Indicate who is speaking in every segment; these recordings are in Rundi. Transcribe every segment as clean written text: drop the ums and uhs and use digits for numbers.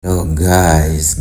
Speaker 1: Hello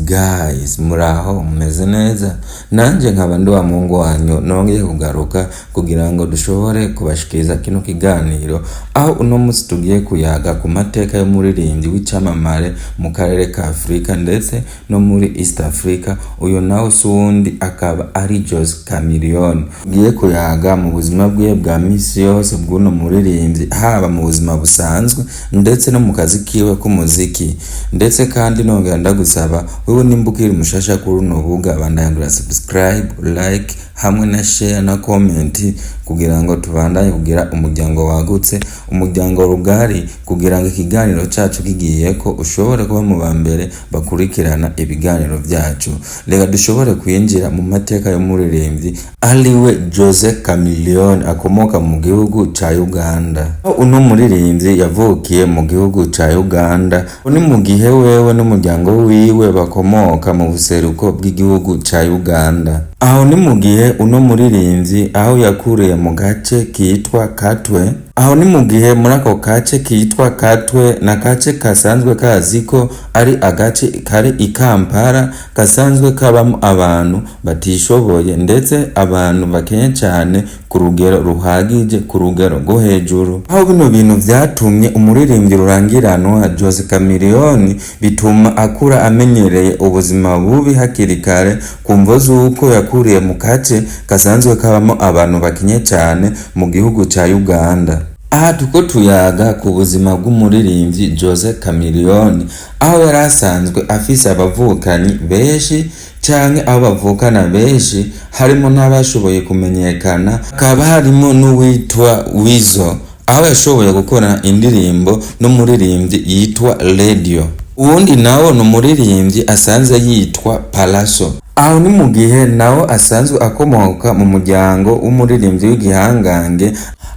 Speaker 1: guys, muraho mumeze neza? Nanje nkaba ndi wa Mungu wanyu nongeye kugaruka kugira ngo dushobore kubashikiriza kino kiganiro aho uno munsi tugiye kuyaga ku mateka y'umuririmbyi w'icamamare mu karere ka Afrika ndetse no muri East Africa. Uyo nawe sundi akaba ari Jose Chameleone. Tugiye kuyaga mu buzima bwiwe bwa misi yose bw'uno muririmbyi, haba mu buzima busanzwe ndetse no mu kazi kiwe k'umuziki. Ndetse kandi nongera ndagusaba wewe nimba ukiri mushasha kuri runo rubuga bandayagura subscribe, like hamwe na share na comment kugira ngo tubandanye kugira umuryango wagutse, umuryango rugari, kugira ngo ikiganiro cyacu kigiye ko ushobore kuba mu bambere bakurikirana ibiganiro byacu. Reka dushobore kwinjira mu mateka y'umuririmbyi ariwe Jose Chameleone akomoka mu gihugu ca Uganda. Uno muririmbyi yavukiye mu gihugu ca Uganda, ni mu gihe wewe n'umuryango wiwe bakomoka mu buseruko bw'igihugu ca Uganda. Aho ni mu gihe uno muririmbyi aho yakuriye mu gace kitwa Katwe. Aho ni mu gihe muri ako gace kitwa Katwe na gace kasanzwe kaziko ari agace kari i Kampala, kasanzwe kabamo abantu batishoboye ndetse abantu bakenye cyane ku rugero ruhagije, ku rugero rwo hejuru. Aho bino bintu vyatumye umuririmbyi rurangiranwa Jose Chameleone bituma akura amenyereye ubuzima bubi hakiri kare, kumvo z'uko yakuriye mu gace kasanzwe kabamo abantu bakenye cyane mu gihugu ca Uganda. Aha tuko tuyaga ku buzima bw'umuririmbyi Jose Chameleone, aho yari asanzwe afise abavukanyi benshi canke abo bavukana benshi, harimo n'abashoboye kumenyekana, hakaba harimo n'uwitwa Weasel aho yashoboye gukora indirimbo n'umuririmbyi yitwa Radio. Uwundi nawo n'umuririmbyi asanzwe yitwa Pallaso. Aho ni mu gihe nawo asanzwe akomoka mu muryango w'umuririmbyi w'igihangange,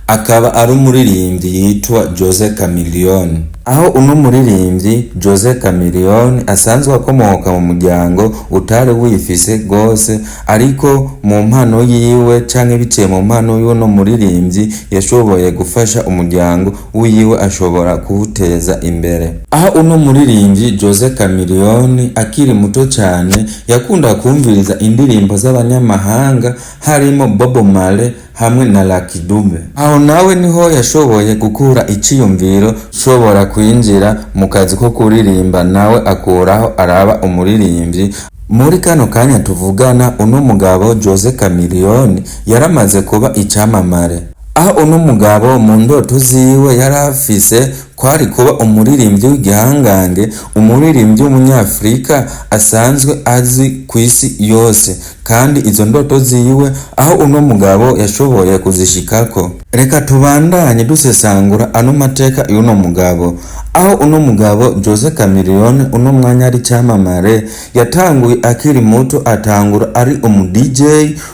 Speaker 1: akaba ari umuririmbyi yitwa Jose Chameleone. Aho uno muririmbyi Jose Chameleone asanzwe akomoka mu muryango utari wifise gose, ariko mu mpano yiwe canke biciye mu mpano y'uno muririmbyi yashoboye gufasha umuryango wiwe, ashobora kuwuteza imbere. Aho uno muririmbyi Jose Chameleone akiri muto cyane yakunda kumviriza indirimbo z'abanyamahanga harimo Bob Marley hamwe na Lucky Dube. Aho nawe niho yashoboye gukura iciyumviro shobora kwinjira mu kazi ko kuririmba, nawe akuraho araba umuririmbyi. Muri kano kanya tuvugana uno mugabo Jose Chameleone yaramaze kuba icamamare, aho uno mugabo mu ndoto ziwe yarafise kwari kuba umuririmbyi w'igihangange, umuririmbyi w'umunyafrika asanzwe azi ku isi yose, kandi izo ndoto ziwe aho uno mugabo yashoboye kuzishikako. Reka tubandanye dusesangura ano mateka y'uno mugabo. Aho uno mugabo Jose Chameleone uno mwanya ari cyamamare, yatanguye akiri muto, atangura ari DJ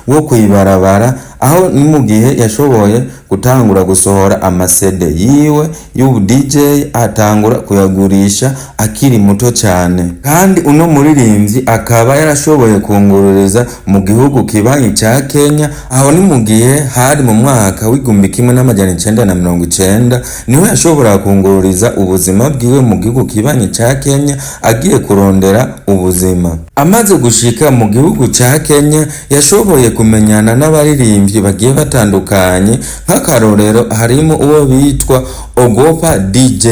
Speaker 1: wo kwibarabara, aho ni mu gihe yashoboye gutangura gusohora amasede yiwe y'ubu DJ, atangura kuyagurisha akiri muto cyane. Kandi uno muririmbyi akaba yarashoboye kungururiza mu gihugu kibanyi ca Kenya. Aho ni mu gihe hari mu mwaka w'igihumbi kimwe n'amajana 1990 niho yashobora kungururiza ubuzima bwiwe mu gihugu kibanyi ca Kenya, agiye kurondera ubuzima. Amaze gushika mu gihugu ca Kenya yashoboye kumenyana n'abaririmbyi bagiye batandukanye, nk'akarorero harimo uwo bitwa Ogopa DJ.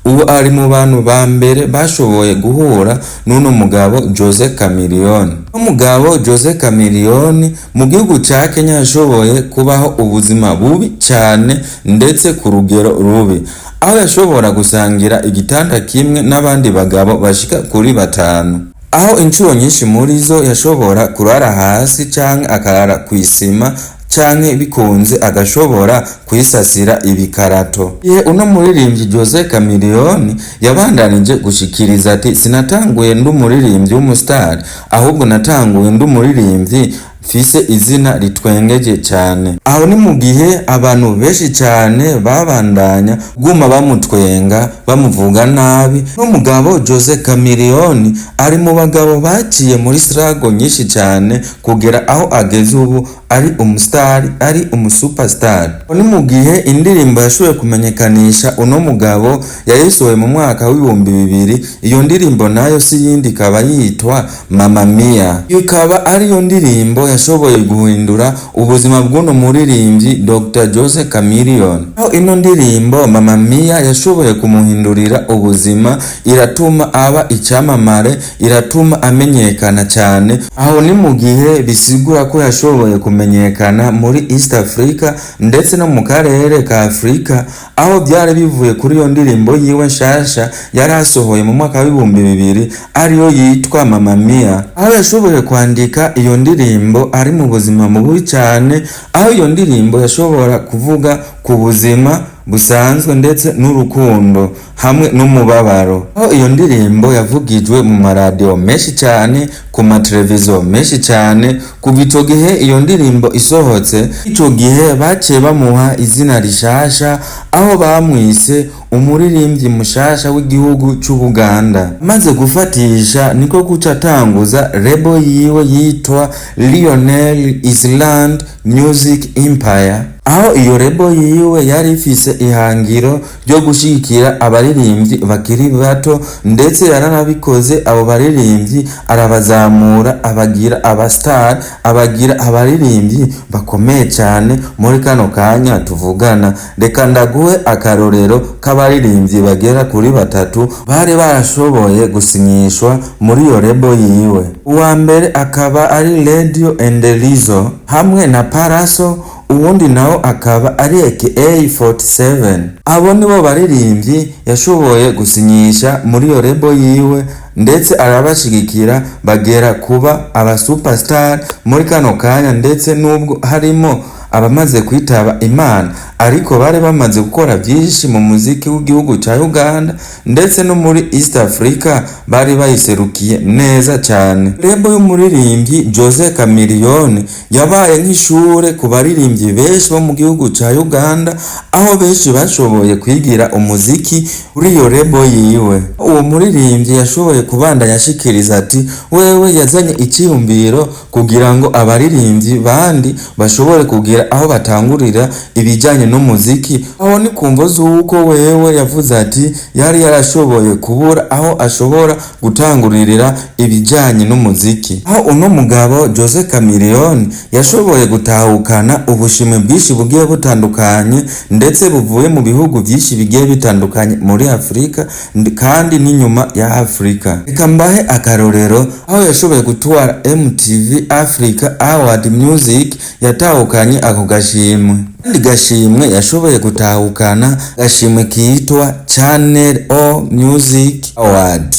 Speaker 1: Uwo ari mu bantu ba mbere bashoboye guhura n'uno mugabo Jose Chameleone. Umugabo Jose Chameleone mu gihugu ca Kenya yashoboye kubaho ubuzima bubi cyane ndetse ku rugero rubi, aho yashobora gusangira igitanda kimwe n'abandi bagabo bashika kuri 5, aho inshuro nyinshi muri zo yashobora kurara hasi canke akarara kw'isima, canke bikunze agashobora kwisasira ibikarato. Uno muririmbyi Jose Chameleone yabandanije gushikiriza ati, sinatanguye ndi umuririmbyi w'umustar, ahubwo natanguye ndi umuririmbyi mfise izina ritwengeje cyane. Aho ni mu gihe abantu benshi cyane babandanya guma bamutwenga bamuvuga nabi. N'umugabo Jose Chameleone ari mu bagabo baciye muri strago nyinshi cyane kugera aho ageze ubu ari umustar, ari umusuperstar. Ni mu gihe indirimbo yashoboye kumenyekanisha uno mugabo yayisohoye mu mwaka w'ibihumbi 2000. Iyo ndirimbo nayo si yindi ikaba yitwa Mamma Mia. Ikaba ari yo ndirimbo yashoboye guhindura ubuzima bw'uno muririmbyi Dr. Jose Chameleone. Aho ino ndirimbo Mamma Mia yashoboye kumuhindurira ubuzima, iratuma aba icyamamare, iratuma amenyekana cyane. Aho ni mu gihe bisigura ko yashoboye kumenyekana muri East Africa ndetse no mu karere ka Afrika, aho byari bivuye kuri iyo ndirimbo yiwe nshasha yari asohoye mu mwaka w'ibihumbi 2000 ariyo yitwa Mamma Mia. Aho yashoboye kwandika iyo ndirimbo ari mu buzima mubi cyane, aho iyo ndirimbo yashobora kuvuga ku buzima busanzwe ndetse n'urukundo hamwe n'umubabaro. Aho iyo ndirimbo yavugijwe mu maradiyo menshi cyane, ku mateleviziyo menshi cyane. Kuva ico gihe iyo ndirimbo isohotse, ico gihe baciye bamuha izina rishasha, aho bamwise umuririmbyi mushasha w'igihugu c'Ubuganda. Maze gufatisha niko guca atanguza label yiwe yitwa Lionel Island Music Empire. Aho iyo label yiwe yari ifise ihangiro ryo gushikira abaririmbyi bakiri bato, ndetse yaranabikoze. Abo baririmbyi arabazamura, abagira abastar, abagira abaririmbyi bakomeye cyane. Muri kano kanya tuvugana, reka ndaguhe akarorero k'abaririmbyi bagera kuri 3 bari barashoboye gusinyishwa muri iyo label yiwe. Uwa mbere akaba ari Radio and Lizzo hamwe na Paraso, uwundi nawo akaba ari AK47. Abo nibo baririmbyi yashoboye gusinyisha muri iyo label yiwe, ndetse arabashigikira bagera kuba aba superstar muri kano kanya. Ndetse nubwo harimo abamaze kwitaba Imana, ariko bari bamaze gukora byinshi mu muziki w'igihugu cya Uganda ndetse no muri East Africa, bari bayiserukiye neza cyane. Label y'umuririmbyi Jose Chameleone yabaye nk'ishure ku baririmbyi benshi bo mu gihugu cya Uganda, aho benshi bashoboye kwigira umuziki kuri iyo label yiwe. Uwo muririmbyi yashoboye kubandanya ashikiriza ati wewe yazanye icyiyumviro kugira ngo abaririmbyi bandi bashobore kugira aho batangurira ibijyanye n'umuziki. Aho ni kumvo z'uko wewe yavuze ati yari yarashoboye kubura aho ashobora gutanguririra ibijyanye n'umuziki. Aho uno mugabo Jose Chameleone yashoboye gutahukana ubushimwe bwinshi bugiye butandukanye, ndetse buvuye mu bihugu byinshi bigiye bitandukanye muri Afrika kandi n'inyuma ya Afrika. Reka mbahe akarorero aho yashoboye gutwara MTV Africa Award Music, yatahukanye ako gashimwe. Kandi gashimwe yashoboye gutahukana gashimwe kitwa Channel O Music Award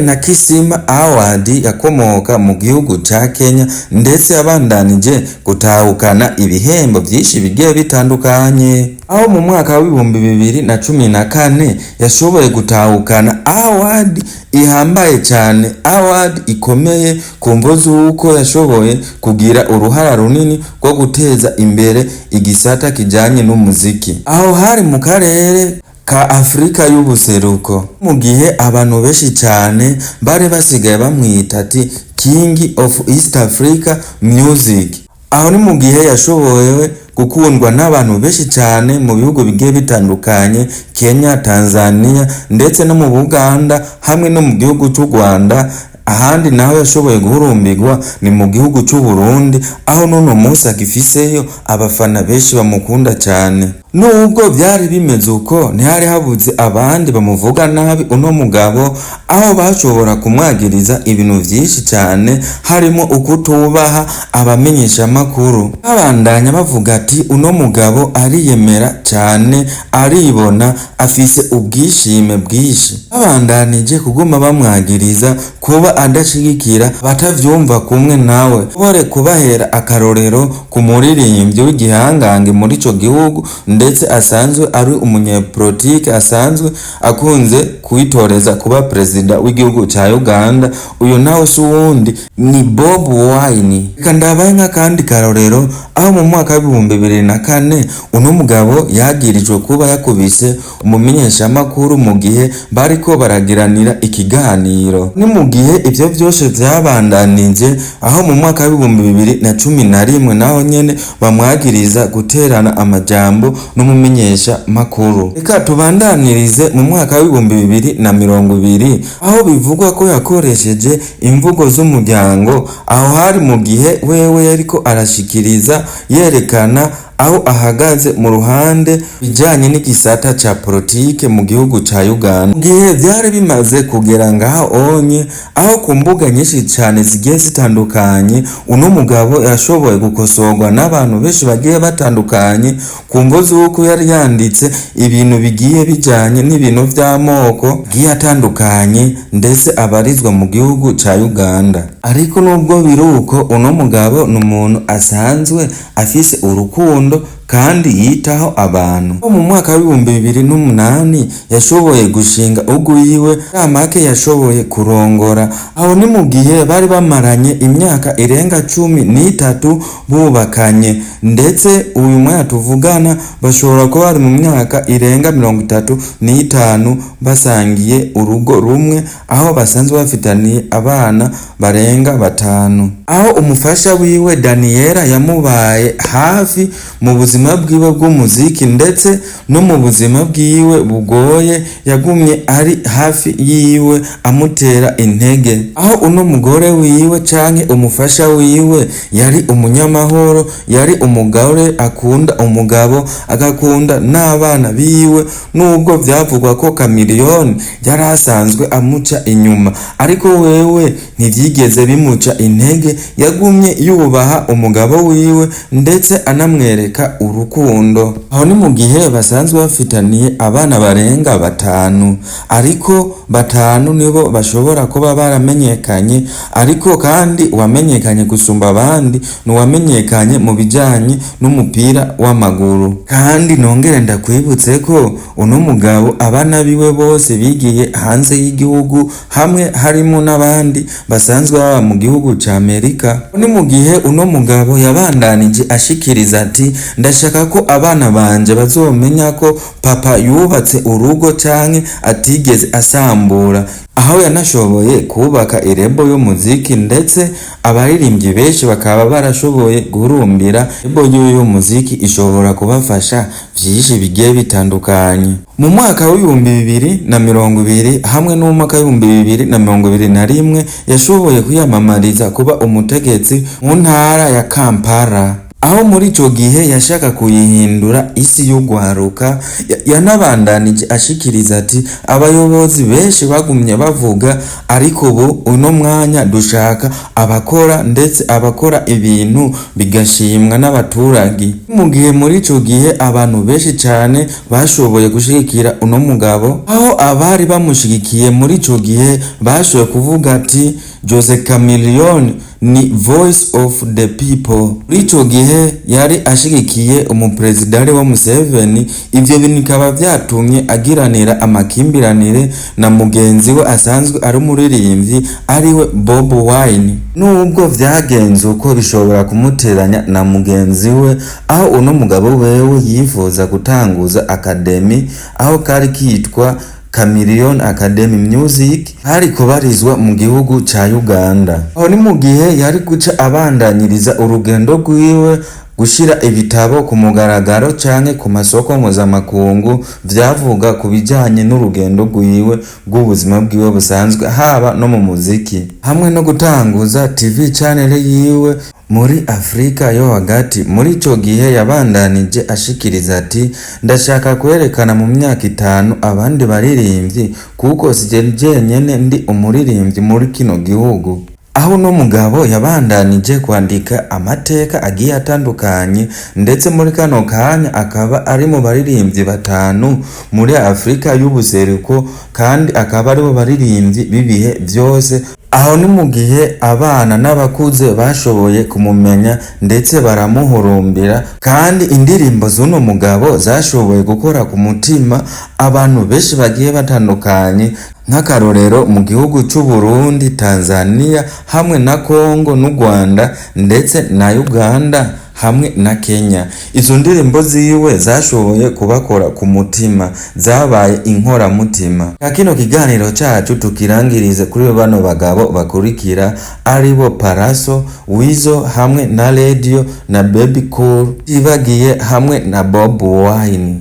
Speaker 1: na Kisima Award yakomoka mu gihugu ca Kenya, ndetse yabandanije gutahukana ibihembo byinshi bigiye bitandukanye. Aho mu mwaka w'ibihumbi 2014 yashoboye gutahukana award ihambaye cyane, award ikomeye kumvo z'uko yashoboye kugira uruhara runini rwo guteza imbere igisata kijanye n'umuziki. Aho hari mu karere ka Afrika y'ubuseruko, mu gihe abantu benshi cyane bari basigaye bamwita ati King of East Africa Music. Aho ni mu gihe yashoboye gukundwa n'abantu benshi cyane mu bihugu bigiye bitandukanye, Kenya, Tanzania ndetse no mu Buganda hamwe no mu gihugu cy'u Rwanda. Ahandi naho yashoboye guhurumbirwa ni mu gihugu cy'u Burundi, aho n'uno munsi agifiseyo abafana benshi bamukunda cyane. Nubwo byari bimeze uko, ntihari habuze abandi bamuvuga nabi uno mugabo, aho bashobora kumwagiriza ibintu byinshi cyane, harimo ukutubaha abamenyesha makuru. Abandanya bavuga ati uno mugabo ariyemera cyane, aribona, afise ubwishime bwinshi. Abandanije kuguma bamwagiriza kuba adashigikira batavyumva kumwe nawe, bore kubahera akarorero ku muririmbyi w'igihangange muri ico gihugu ndetse asanzwe ari umunyepolitike asanzwe akunze kwitoreza kuba perezida w'igihugu ca Uganda. Uyu nawe si uwundi ni Bobi Wine. Reka ndabaye nk'akandi karorero aho mu mwaka w'ibihumbi 2004 uno mugabo yagirijwe kuba yakubise umumenyeshamakuru mu gihe bariko baragiranira ikiganiro. Ni mu gihe ivyo vyose vyabandanije aho mu mwaka w'ibihumbi 2011 naho nyene bamwagiriza guterana amajambo n'umumenyeshamakuru. Reka tubandanirize mu mwaka w'ibihumbi 2020 aho bivugwa ko yakoresheje imvugo z'umuryango, aho hari mu gihe wewe yariko arashikiriza yerekana aho ahagaze mu ruhande bijanye n'igisata ca politike mu gihugu ca Uganda. Gihe vyari bimaze kugera ngaho onye aho ku mbuga nyinshi cane zigiye zitandukanye uno mugabo yashoboye gukosorwa n'abantu benshi bagiye batandukanye ku mvo z'uko yari yanditse ibintu bigiye bijanye n'ibintu vy'amoko giye atandukanye ndetse abarizwa mu gihugu ca Uganda. Ariko nubwo biruko uno mugabo n'umuntu asanzwe afise urukundo kandi yitaho abantu. Mu mwaka w'ibihumbi 2008 yashoboye gushinga ugwiwe Ramake yashoboye kurongora, aho ni mu gihe bari bamaranye imyaka irenga 13 bubakanye, ndetse uyu mwaka tuvugana bashobora kuba bari mu myaka irenga 35 basangiye urugo rumwe, aho basanzwe bafitaniye abana barenga 5. Aho umufasha wiwe Daniela yamubaye hafi mu buzima bwiwe bw'umuziki ndetse no mu buzima bwiwe bugoye, yagumye ari hafi yiwe amutera intege. Aho uno mugore wiwe canke umufasha wiwe yari umunyamahoro, yari umugore akunda umugabo agakunda n'abana biwe, nubwo vyavugwa ko Chameleone yari asanzwe amuca inyuma, ariko wewe ntivyigeze bimuca intege, yagumye yubaha umugabo wiwe ndetse anamwereka urukundo. Aho ni mu gihe basanzwe bafitaniye abana barenga 5, ariko 5 nibo bashobora kuba baramenyekanye, ariko kandi uwamenyekanye gusumba abandi n'uwamenyekanye mu bijanye n'umupira w'amaguru. Kandi nongere ndakwibutse ko uno mugabo abana biwe bose bigiye hanze y'igihugu, hamwe harimo n'abandi basanzwe baba mu gihugu ca Amerika. Ni mu gihe uno mugabo yabandanije ashikiriza ati ndashaka ko abana banje bazomenya ko papa yubatse urugo canke atigeze asambura, aho yanashoboye kubaka irebo y'umuziki ndetse abaririmbyi benshi bakaba barashoboye gurumbira irebo y'umuziki ishobora kubafasha vyinshi bigiye bitandukanye. Mu mwaka w'ibihumbi 2020 hamwe no mu mwaka w'ibihumbi 2021 yashoboye kwiyamamariza kuba umutegetsi mu ntara ya Kampala, aho muri ico gihe yashaka kuyihindura isi y'ugwaruka. Yanabandanije ashikiriza ati abayobozi benshi bagumye bavuga, ariko ubu uno mwanya dushaka abakora ndetse abakora ibintu bigashimwa n'abaturage. Mu gihe muri ico gihe abantu benshi cyane bashoboye gushigikira uno mugabo, aho abari bamushigikiye muri ico gihe bashoboye kuvuga ati Jose Chameleone ni voice of the people. Muri ico gihe yari ashigikiye umupresidari wa Museveni, ivyo bintu bikaba vyatumye agiranira amakimbirane na mugenzi we asanzwe ari umuririmbyi ariwe Bobi Wine. Nubwo vyagenze uko bishobora kumuteranya na mugenzi we, aho uno mugabo wewe yifuza gutanguza academy aho kari kitwa Chameleone Academy Music, hari kubarizwa mu gihugu ca Uganda. Aho ni mu gihe yari guca abandanyiriza urugendo rwiwe gushira ibitabo ku mugaragaro canke ku masoko mpuzamakungu vyavuga ku bijanye n'urugendo rwiwe rw'ubuzima bwiwe busanzwe, haba no mu muziki, hamwe no gutanguza TV channel yiwe muri Afrika yo hagati. Muri ico gihe yabandanije ashikiriza ati ndashaka kwerekana mu myaka 5 abandi baririmbyi, kuko sije nyene ndi umuririmbyi muri kino gihugu. aho uno mugabo yabandanije kwandika amateka agiye atandukanye, ndetse muri kano kanya akaba ari mu baririmbyi batanu muri Afrika y'ubuseruko, kandi akaba ari bo baririmbyi b'ibihe byose. Aho ni mu gihe abana n'abakuze bashoboye kumumenya ndetse baramuhurumbira, kandi indirimbo z'uno mugabo zashoboye gukora ku mutima abantu benshi bagiye batandukanye, nk'akarorero mu gihugu cy'u Burundi, Tanzania hamwe na Kongo n'u Rwanda ndetse na Uganda hamwe na Kenya. Izo ndirimbo ziwe zashoboye kubakora ku mutima, zabaye inkoramutima. Kino kiganiro cyacu tukirangirize kuri bano bagabo bakurikira, aribo Pallaso, Weasel hamwe na Radio na Bebe Cool, tibagiye hamwe na Bobi Wine.